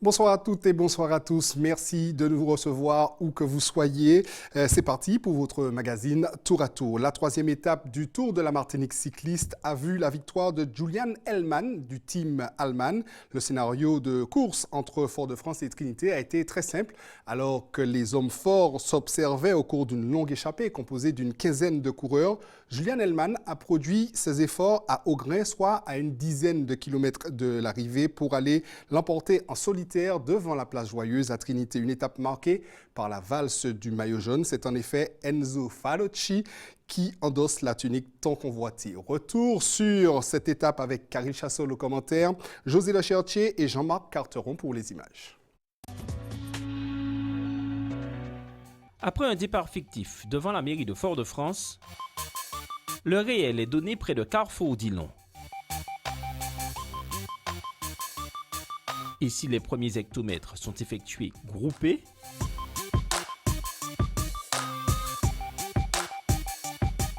Bonsoir à toutes et bonsoir à tous. Merci de nous recevoir où que vous soyez. C'est parti pour votre magazine Tour à Tour. La troisième étape du Tour de la Martinique cycliste a vu la victoire de Julian Hellmann du team Allman. Le scénario de course entre Fort-de-France et Trinité a été très simple. Alors que les hommes forts s'observaient au cours d'une longue échappée composée d'une quinzaine de coureurs, Julian Hellmann a produit ses efforts à Augrain, soit à une dizaine de kilomètres de l'arrivée, pour aller l'emporter en solitaire devant la place Joyeuse à Trinité. Une étape marquée par la valse du maillot jaune. C'est en effet Enzo Falocci qui endosse la tunique tant convoitée. Retour sur cette étape avec Karil Chassol au commentaire, José Lechertier et Jean-Marc Carteron pour les images. Après un départ fictif devant la mairie de Fort-de-France, le réel est donné près de Carrefour d'Ilon. Et si les premiers hectomètres sont effectués groupés,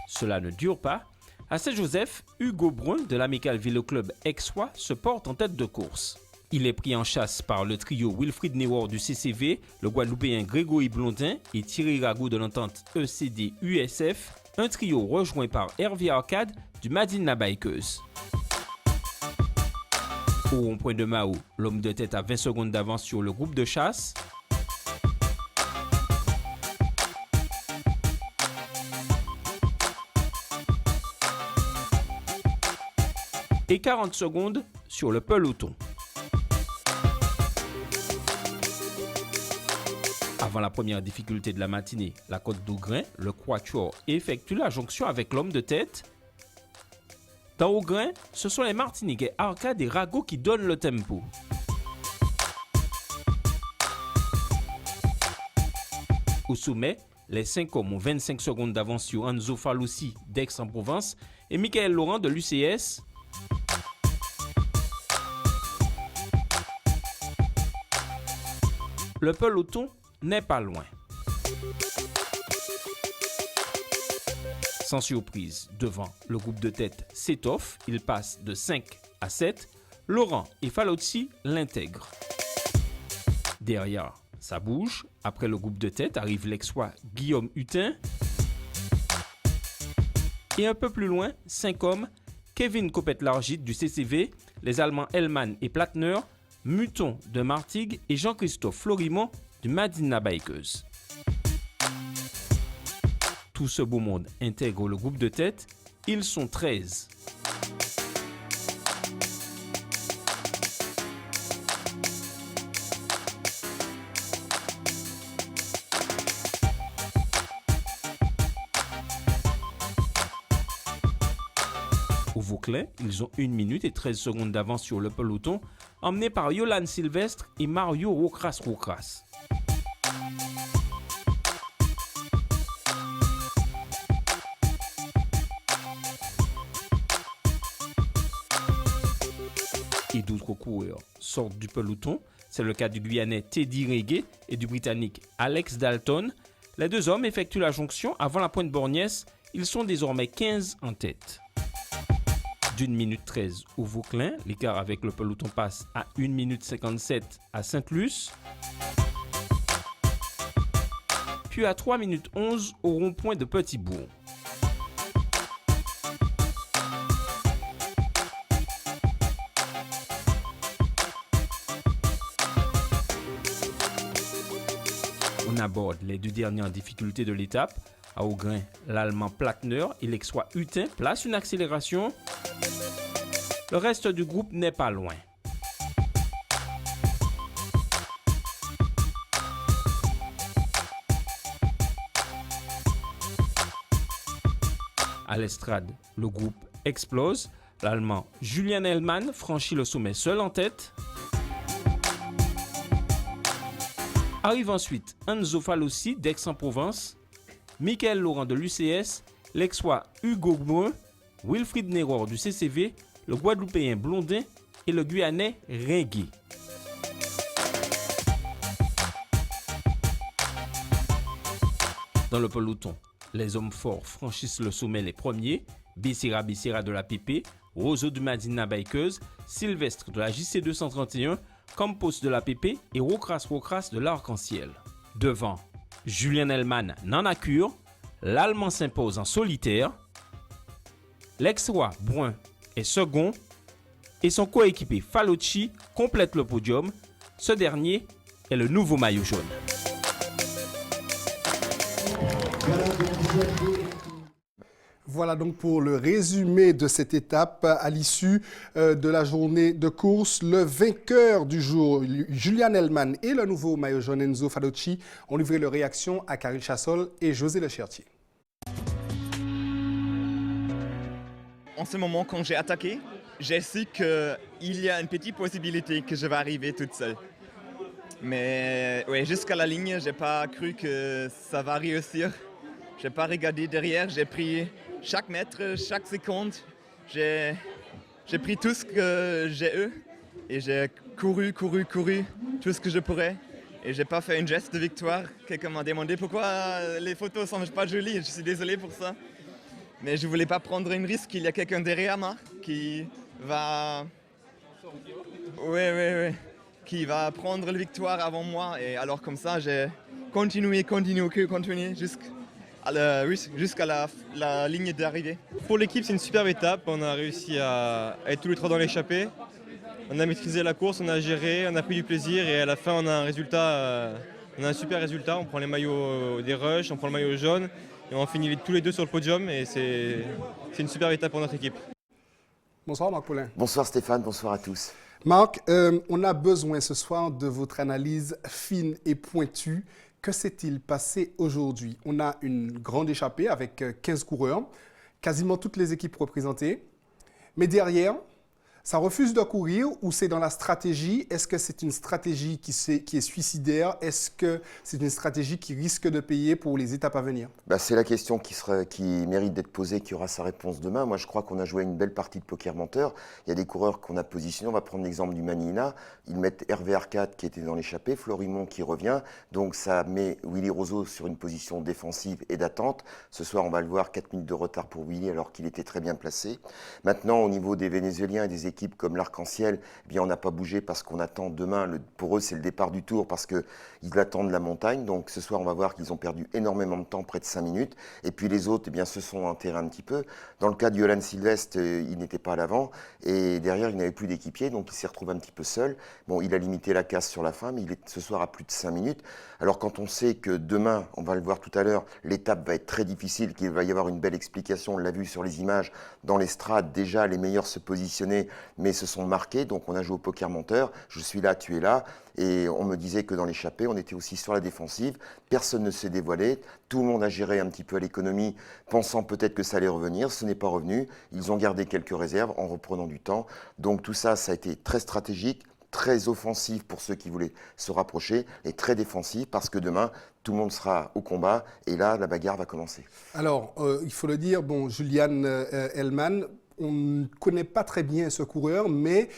cela ne dure pas. À Saint-Joseph, Hugo Brun de l'Amical Vélo Club Aixois se porte en tête de course. Il est pris en chasse par le trio Wilfried Newar du CCV, le Guadeloupéen Grégory Blondin et Thierry Rago de l'entente ECD-USF, un trio rejoint par Hervé Arcade du Madina Bikeuse. Au rond-point de Mao, l'homme de tête a 20 secondes d'avance sur le groupe de chasse. Et 40 secondes sur le peloton. Avant la première difficulté de la matinée, la côte d'Augrain, le Quatuor effectue la jonction avec l'homme de tête. Dans Augrain, ce sont les Martiniquais Arcade et Rago qui donnent le tempo. Au sommet, les 5 hommes ont 25 secondes d'avance sur Enzo Falocci d'Aix-en-Provence et Michael Laurent de l'UCS. Le peloton n'est pas loin. Sans surprise, devant le groupe de tête s'étoffe, il passe de 5 à 7. Laurent et Falocci l'intègrent. Derrière, ça bouge. Après le groupe de tête arrive l'Aixois Guillaume Hutin. Et un peu plus loin, 5 hommes, Kevin Copette-Largit du CCV, les Allemands Hellmann et Platner, Muton de Martigues et Jean-Christophe Florimont du Madina Bikeuse. Tout ce beau monde intègre le groupe de tête. Ils sont 13. Au Vauclin, ils ont 1 minute et 13 secondes d'avance sur le peloton, emmenés par Yolande Sylvestre et Mario Rocras. Et d'autres coureurs sortent du peloton. C'est le cas du Guyanais Teddy Reguet et du Britannique Alex Dalton. Les deux hommes effectuent la jonction avant la pointe Borgnès. Ils sont désormais 15 en tête. D'1 minute 13 au Vauclin, l'écart avec le peloton passe à 1 minute 57 à Sainte-Luce. Puis à 3 minutes 11 au rond-point de Petit-Bourg. On aborde les deux dernières difficultés de l'étape. À Augrain, l'Allemand Platner et l'Aixois Hutin placent une accélération. Le reste du groupe n'est pas loin. À l'Estrade, le groupe explose. L'Allemand Julian Hellmann franchit le sommet seul en tête. Arrive ensuite Enzo Falocci d'Aix-en-Provence, Michael Laurent de l'UCS, l'Aixois Hugo Brun, Wilfried Newar du CCV, le Guadeloupéen Blondin et le Guyanais Reguet. Dans le peloton, les hommes forts franchissent le sommet les premiers. Bessira de la PP, Roseau du Madina Bikeuse, Sylvestre de la JC 231, Campos de l'APP et Rocras de l'Arc-en-Ciel. Devant, Julian Hellman n'en a cure, l'Allemand s'impose en solitaire, l'ex-roi Bruin est second et son coéquipier Falocci complète le podium. Ce dernier est le nouveau maillot jaune. Voilà donc pour le résumé de cette étape à l'issue de la journée de course. Le vainqueur du jour, Julian Hellman, et le nouveau maillot jaune Enzo Falocci ont livré leur réaction à Karil Chassol et José Lechertier. En ce moment, quand j'ai attaqué, j'ai su qu'il y a une petite possibilité que je vais arriver toute seule. Mais ouais, jusqu'à la ligne, je n'ai pas cru que ça va réussir. Je n'ai pas regardé derrière, j'ai pris chaque mètre, chaque seconde. J'ai pris tout ce que j'ai eu et j'ai couru tout ce que je pourrais. Et je n'ai pas fait un geste de victoire. Quelqu'un m'a demandé pourquoi les photos ne sont pas jolies. Je suis désolé pour ça. Mais je ne voulais pas prendre un risque. Il y a quelqu'un derrière moi qui va... Oui. Qui va prendre la victoire avant moi. Et alors comme ça, j'ai continué jusqu'à la ligne d'arrivée. Pour l'équipe, c'est une superbe étape. On a réussi à être tous les trois dans l'échappée. On a maîtrisé la course, on a géré, on a pris du plaisir et à la fin, on a un super résultat. On prend les maillots des rushs, on prend le maillot jaune et on finit tous les deux sur le podium et c'est une superbe étape pour notre équipe. Bonsoir Marc Paulin. Bonsoir Stéphane, bonsoir à tous. Marc, on a besoin ce soir de votre analyse fine et pointue. Que s'est-il passé aujourd'hui? On a une grande échappée avec 15 coureurs, quasiment toutes les équipes représentées. Mais derrière, ça refuse de courir ou c'est dans la stratégie? Est-ce que c'est une stratégie qui est suicidaire? Est-ce que c'est une stratégie qui risque de payer pour les étapes à venir? C'est la question qui mérite d'être posée, qui aura sa réponse demain. Moi, je crois qu'on a joué une belle partie de poker menteur. Il y a des coureurs qu'on a positionnés. On va prendre l'exemple du Manina. Ils mettent Hervé Arcade qui était dans l'échappée, Florimond qui revient. Donc, ça met Willy Roseau sur une position défensive et d'attente. Ce soir, on va le voir, 4 minutes de retard pour Willy alors qu'il était très bien placé. Maintenant, au niveau des Vénézuéliens et des équipes comme l'Arc-en-Ciel, on n'a pas bougé parce qu'on attend demain, pour eux c'est le départ du Tour parce qu'ils attendent la montagne. Donc ce soir on va voir qu'ils ont perdu énormément de temps, près de 5 minutes. Et puis les autres se sont enterrés un petit peu. Dans le cas de Johan Sylvestre, il n'était pas à l'avant et derrière il n'avait plus d'équipier, donc il s'est retrouvé un petit peu seul. Bon, il a limité la casse sur la fin, mais il est ce soir à plus de 5 minutes. Alors quand on sait que demain, on va le voir tout à l'heure, l'étape va être très difficile, qu'il va y avoir une belle explication, on l'a vu sur les images, dans l'estrade, déjà les meilleurs se positionnaient, mais se sont marqués, donc on a joué au poker menteur, je suis là, tu es là, et on me disait que dans l'échappée, on était aussi sur la défensive, personne ne s'est dévoilé, tout le monde a géré un petit peu à l'économie, pensant peut-être que ça allait revenir, ce n'est pas revenu, ils ont gardé quelques réserves en reprenant du temps, donc tout ça, ça a été très stratégique, très offensif pour ceux qui voulaient se rapprocher et très défensif parce que demain, tout le monde sera au combat et là, la bagarre va commencer. Alors, il faut le dire, Julian Hellman, on ne connaît pas très bien ce coureur, mais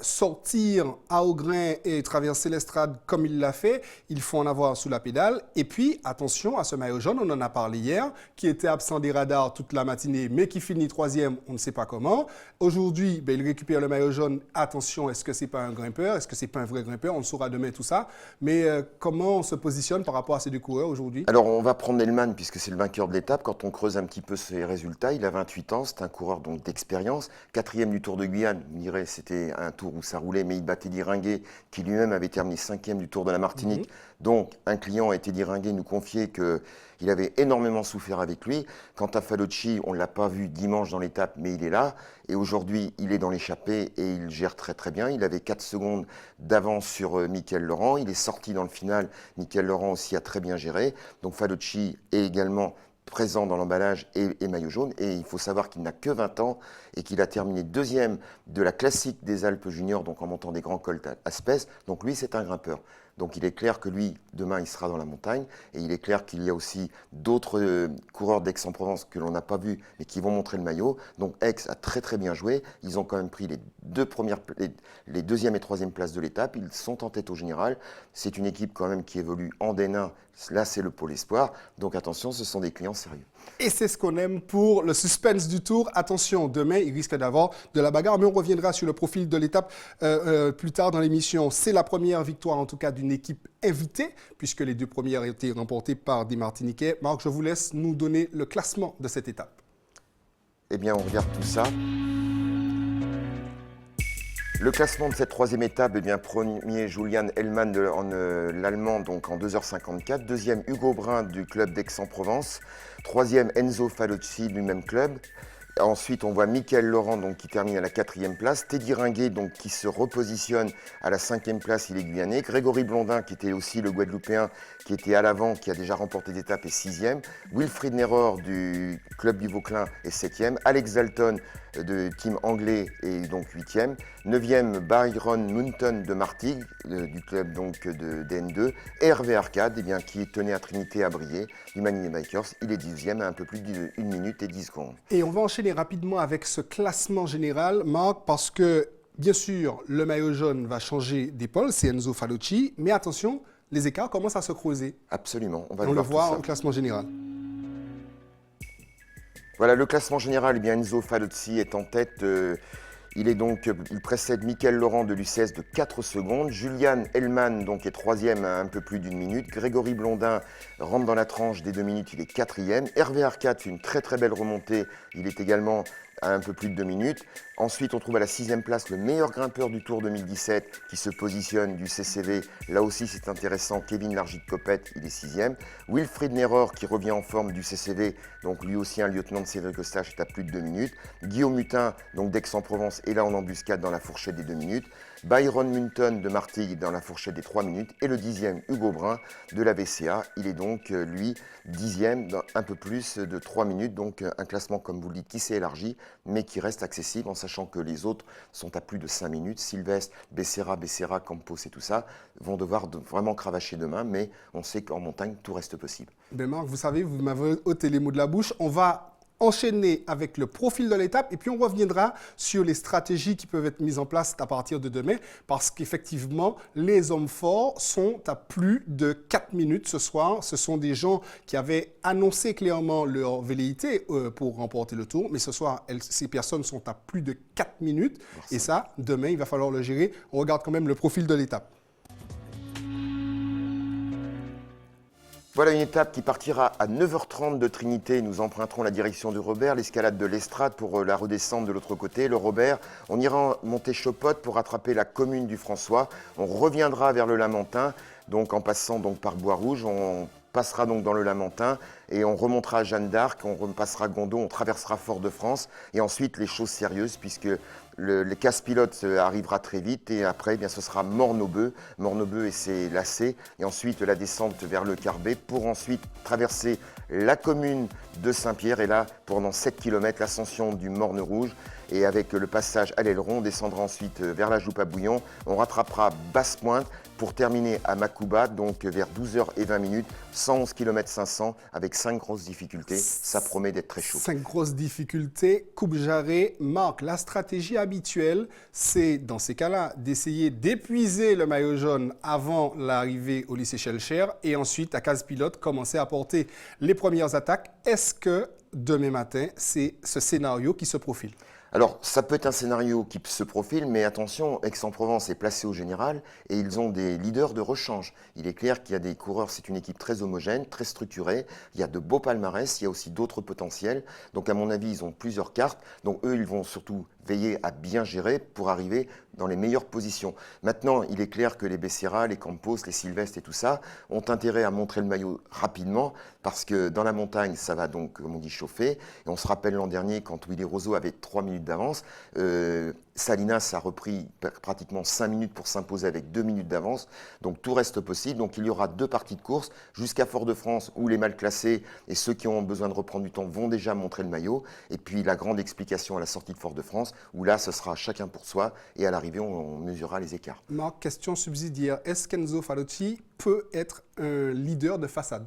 sortir à Augrin et traverser l'estrade comme il l'a fait, il faut en avoir sous la pédale. Et puis, attention à ce maillot jaune, on en a parlé hier, qui était absent des radars toute la matinée, mais qui finit 3e, on ne sait pas comment. Aujourd'hui, il récupère le maillot jaune. Attention, est-ce que ce n'est pas un grimpeur? Est-ce que ce n'est pas un vrai grimpeur? On le saura demain, tout ça. Mais comment on se positionne par rapport à ces deux coureurs aujourd'hui? Alors, on va prendre Hellman, puisque c'est le vainqueur de l'étape. Quand on creuse un petit peu ses résultats, il a 28 ans, c'est un coureur donc d'expérience. 4e du Tour de Guyane, on dirait c'était un tour où ça roulait, mais il battait Diringuet, qui lui-même avait terminé 5e du Tour de la Martinique. Donc, un client, Été Diringuet, nous confiait qu'il avait énormément souffert avec lui. Quant à Falocci, on ne l'a pas vu dimanche dans l'étape, mais il est là. Et aujourd'hui, il est dans l'échappée et il gère très très bien. Il avait 4 secondes d'avance sur Mickaël Laurent. Il est sorti dans le final. Mickaël Laurent aussi a très bien géré. Donc Falocci est également présent dans l'emballage et maillot jaune. Et il faut savoir qu'il n'a que 20 ans et qu'il a terminé 2e de la classique des Alpes juniors, donc en montant des grands cols à Spès. Donc lui, c'est un grimpeur. Donc il est clair que lui, demain, il sera dans la montagne. Et il est clair qu'il y a aussi d'autres coureurs d'Aix-en-Provence que l'on n'a pas vus, mais qui vont montrer le maillot. Donc Aix a très très bien joué. Ils ont quand même pris les 2e et 3e places de l'étape. Ils sont en tête au général. C'est une équipe quand même qui évolue en D1. Là, c'est le pôle espoir. Donc attention, ce sont des clients sérieux. Et c'est ce qu'on aime pour le suspense du tour. Attention, demain, il risque d'avoir de la bagarre, mais on reviendra sur le profil de l'étape plus tard dans l'émission. C'est la première victoire, en tout cas, d'une équipe invitée, puisque les deux premières ont été remportées par des Martiniquais. Marc, je vous laisse nous donner le classement de cette étape. Eh bien, on regarde tout ça. Le classement de cette troisième étape, eh bien, premier Julian Hellmann l'Allemand, donc en 2h54. Deuxième Hugo Brun du club d'Aix-en-Provence. Troisième Enzo Falocci du même club. Ensuite, on voit Mickaël Laurent donc, qui termine à la 4e place. Teddy Ringuet donc, qui se repositionne à la 5e place, il est guyanais. Grégory Blondin, qui était aussi le Guadeloupéen, qui était à l'avant, qui a déjà remporté des étapes, est 6e. Wilfried Neror du club du Vauclin est 7e. Alex Dalton de team anglais est donc 8e. 9e Byron Munton de Martigues, du club donc de DN2. Et Hervé Arcade, eh bien, qui tenait à Trinité à briller, du Manini Bikers, il est 10e à un peu plus d'1 minute et 10 secondes. Et on va enchaîner rapidement avec ce classement général, Marc, parce que, bien sûr, le maillot jaune va changer d'épaule, c'est Enzo Falocci, mais attention, les écarts commencent à se creuser. Absolument, on le voit au classement général. Voilà, le classement général, eh bien, Enzo Falocci est en tête. Il précède Mickaël Laurent de l'UCS de 4 secondes. Julian Hellmann donc, est 3e à un peu plus d'1 minute. Grégory Blondin rentre dans la tranche des 2 minutes, il est 4e. Hervé Arcade fait une très très belle remontée, il est également à un peu plus de 2 minutes. Ensuite, on trouve à la 6e place le meilleur grimpeur du Tour 2017 qui se positionne du CCV. Là aussi, c'est intéressant, Kevin Largit-Copette, il est 6e. Wilfried Neror qui revient en forme du CCV, donc lui aussi un lieutenant de Cédric Eustache est à plus de 2 minutes. Guillaume Mutin, donc d'Aix-en-Provence, est là en embuscade dans la fourchette des 2 minutes. Byron Munton de Martigues dans la fourchette des 3 minutes. Et le 10e, Hugo Brun de la VCA. Il est donc, lui, 10e dans un peu plus de 3 minutes. Donc un classement, comme vous le dites, qui s'est élargi, mais qui reste accessible en sachant que les autres sont à plus de 5 minutes. Sylvestre, Becerra, Campos et tout ça vont devoir vraiment cravacher demain, mais on sait qu'en montagne, tout reste possible. Ben Marc, vous savez, vous m'avez ôté les mots de la bouche. On va enchaîner avec le profil de l'étape et puis on reviendra sur les stratégies qui peuvent être mises en place à partir de demain parce qu'effectivement, les hommes forts sont à plus de 4 minutes ce soir. Ce sont des gens qui avaient annoncé clairement leur velléité pour remporter le tour, mais ce soir, ces personnes sont à plus de 4 minutes et ça, demain, il va falloir le gérer. On regarde quand même le profil de l'étape. Voilà une étape qui partira à 9h30 de Trinité. Nous emprunterons la direction du Robert, l'escalade de l'Estrade pour la redescente de l'autre côté. Le Robert, on ira monter Chopotte pour rattraper la commune du François. On reviendra vers le Lamentin, donc en passant donc par Bois-Rouge. On passera donc dans le Lamentin et on remontera à Jeanne d'Arc, on repassera Gondon, on traversera Fort-de-France et ensuite les choses sérieuses puisque le casse-pilote arrivera très vite et après, eh bien, ce sera Morneaubeu et ses lacets et ensuite la descente vers le Carbet pour ensuite traverser la commune de Saint-Pierre et là, pendant 7 km, l'ascension du Morne Rouge et avec le passage à l'aileron, on descendra ensuite vers la Joupe à Bouillon, on rattrapera Basse-Pointe pour terminer à Macouba, donc vers 12h20, 111 km 500 avec 5 grosses difficultés. Ça promet d'être très chaud. 5 grosses difficultés. Coupe Jarret, Marc, la stratégie habituelle, c'est dans ces cas-là d'essayer d'épuiser le maillot jaune avant l'arrivée au lycée Schellcher et ensuite à case pilote commencer à porter les premières attaques. Est-ce que demain matin, c'est ce scénario qui se profile? Alors, ça peut être un scénario qui se profile, mais attention, Aix-en-Provence est placé au général et ils ont des leaders de rechange. Il est clair qu'il y a des coureurs, c'est une équipe très homogène, très structurée. Il y a de beaux palmarès, il y a aussi d'autres potentiels. Donc, à mon avis, ils ont plusieurs cartes. Donc, eux, ils vont surtout veiller à bien gérer pour arriver dans les meilleures positions. Maintenant, il est clair que les Becerra, les Campos, les Sylvestre et tout ça ont intérêt à montrer le maillot rapidement parce que dans la montagne, ça va donc, comme on dit, chauffer. Et on se rappelle l'an dernier, quand Willy Roseau avait 3 minutes d'avance, Salinas a repris pratiquement 5 minutes pour s'imposer avec 2 minutes d'avance. Donc tout reste possible. Donc il y aura 2 parties de course jusqu'à Fort-de-France où les mal classés et ceux qui ont besoin de reprendre du temps vont déjà montrer le maillot. Et puis la grande explication à la sortie de Fort-de-France où là ce sera chacun pour soi et à l'arrivée on mesurera les écarts. Marc, question subsidiaire. Est-ce qu'Enzo Falocci peut être un leader de façade?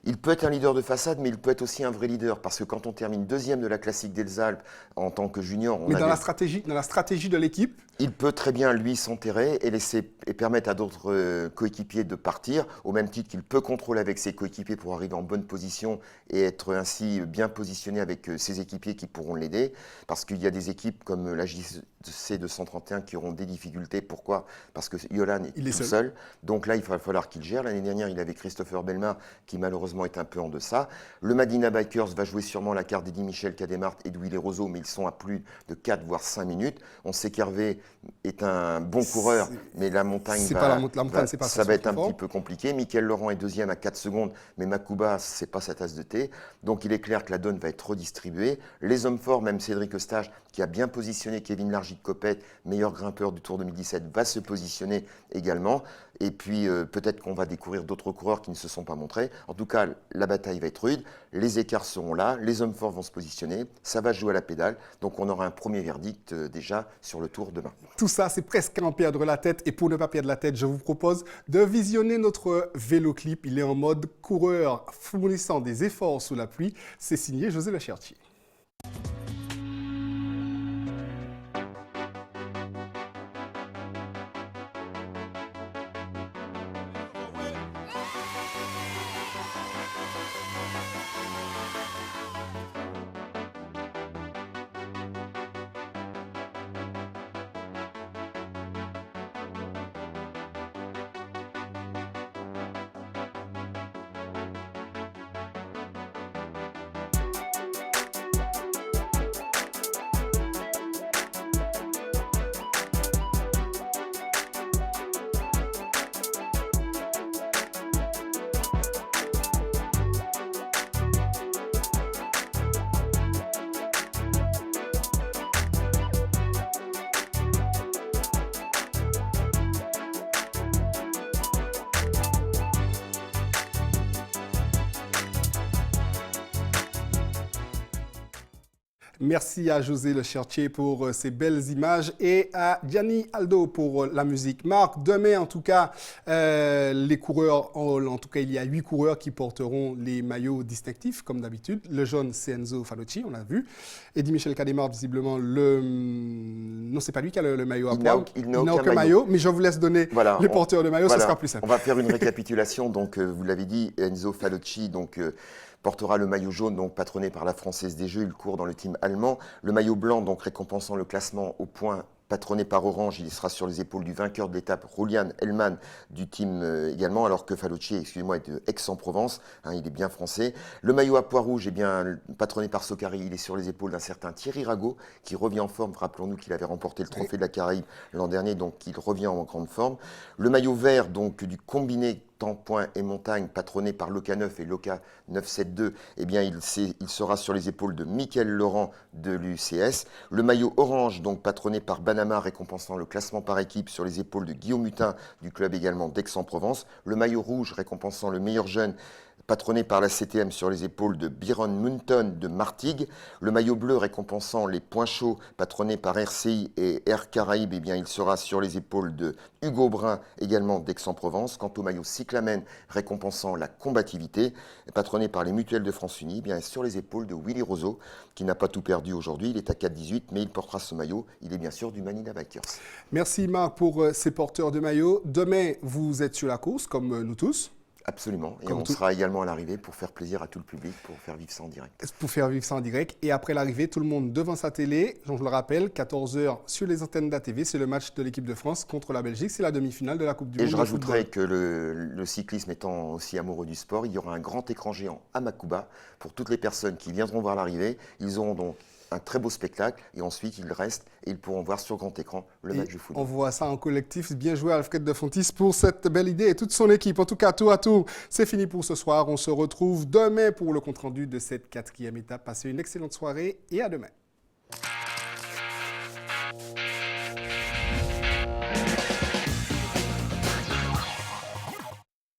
Il peut être un leader de façade, mais il peut être aussi un vrai leader, parce que quand on termine deuxième de la Classique des Alpes en tant que junior... Mais dans la stratégie de l'équipe, il peut très bien, lui, s'enterrer et permettre à d'autres coéquipiers de partir, au même titre qu'il peut contrôler avec ses coéquipiers pour arriver en bonne position et être ainsi bien positionné avec ses équipiers qui pourront l'aider. Parce qu'il y a des équipes comme la JC 231 qui auront des difficultés. Pourquoi? Parce que Yolan est tout seul. Donc là, il va falloir qu'il gère. L'année dernière, il avait Christopher Belmar qui malheureusement est un peu en deçà. Le Madina Bikers va jouer sûrement la carte d'Eddy Michel, Cademart et Douillet Roseau, mais ils sont à plus de 4 voire 5 minutes. On sait qu'Hervé est un bon coureur, mais la montagne, va être un petit peu compliqué. Mickaël Laurent est deuxième à 4 secondes, mais Makuba, c'est pas sa tasse de thé. Donc il est clair que la donne va être redistribuée. Les hommes forts, même Cédric Eustache, qui a bien positionné Kevin Largy-Copette, meilleur grimpeur du Tour 2017, va se positionner également. Et puis peut-être qu'on va découvrir d'autres coureurs qui ne se sont pas montrés. En tout cas, la bataille va être rude, les écarts seront là, les hommes forts vont se positionner, ça va jouer à la pédale. Donc on aura un premier verdict déjà sur le Tour demain. Tout ça, c'est presque en perdre la tête. Et pour ne pas perdre la tête, je vous propose de visionner notre vélo clip. Il est en mode coureur fournissant des efforts sous la pluie. C'est signé José Le Chertier. Merci à José Le Chertier pour ces belles images et à Gianni Aldo pour la musique. Marc, demain en tout cas, les coureurs, en tout cas il y a 8 coureurs qui porteront les maillots distinctifs comme d'habitude. Le jaune c'est Enzo Fanucci, on l'a vu. Eddy Michel Cademart visiblement non c'est pas lui qui a le maillot à poil. Il n'a aucun maillot, mais je vous laisse donner les porteurs de maillot, ça sera plus simple. On va faire une récapitulation, donc vous l'avez dit, Enzo Fanucci, donc portera le maillot jaune, donc patronné par la Française des Jeux. Il court dans le team allemand. Le maillot blanc, donc récompensant le classement au point, patronné par Orange. Il sera sur les épaules du vainqueur de l'étape, Julian Hellman, du team également, alors que Falucci, excusez-moi, est de Aix-en-Provence. Il est bien français. Le maillot à pois rouge, patronné par Socari, il est sur les épaules d'un certain Thierry Rago, qui revient en forme. Rappelons-nous qu'il avait remporté le trophée de la Caraïbe l'an dernier, donc il revient en grande forme. Le maillot vert, donc du combiné temps, point et montagne, patronné par Loca 9 et Loca 972, eh bien, il sera sur les épaules de Mickaël Laurent de l'UCS. Le maillot orange, donc patronné par Banama, récompensant le classement par équipe sur les épaules de Guillaume Mutin, du club également d'Aix-en-Provence. Le maillot rouge, récompensant le meilleur jeune, patronné par la CTM sur les épaules de Byron Munton de Martigues. Le maillot bleu récompensant les points chauds, patronné par RCI et Air Caraïbes, eh bien, il sera sur les épaules de Hugo Brun, également d'Aix-en-Provence. Quant au maillot cyclamen récompensant la combativité, patronné par les Mutuelles de France Unie, eh bien, sur les épaules de Willy Roseau, qui n'a pas tout perdu aujourd'hui. Il est à 4,18, mais il portera ce maillot. Il est bien sûr du Manina Bikers. Merci Marc pour ces porteurs de maillot. Demain, vous êtes sur la course, comme nous tous. Absolument, et on sera également à l'arrivée pour faire plaisir à tout le public, pour faire vivre ça en direct. Pour faire vivre ça en direct, et après l'arrivée, tout le monde devant sa télé, je le rappelle, 14h sur les antennes d'ATV, c'est le match de l'équipe de France contre la Belgique, c'est la demi-finale de la Coupe du Monde. Et je rajouterai que le cyclisme étant aussi amoureux du sport, il y aura un grand écran géant à Makuba pour toutes les personnes qui viendront voir l'arrivée. Ils auront donc un très beau spectacle et ensuite ils restent et ils pourront voir sur grand écran le match du football. On voit ça en collectif. Bien joué Alfred de Fontis pour cette belle idée et toute son équipe. En tout cas, tour à tour, c'est fini pour ce soir. On se retrouve demain pour le compte-rendu de cette 4e étape. Passez une excellente soirée et à demain.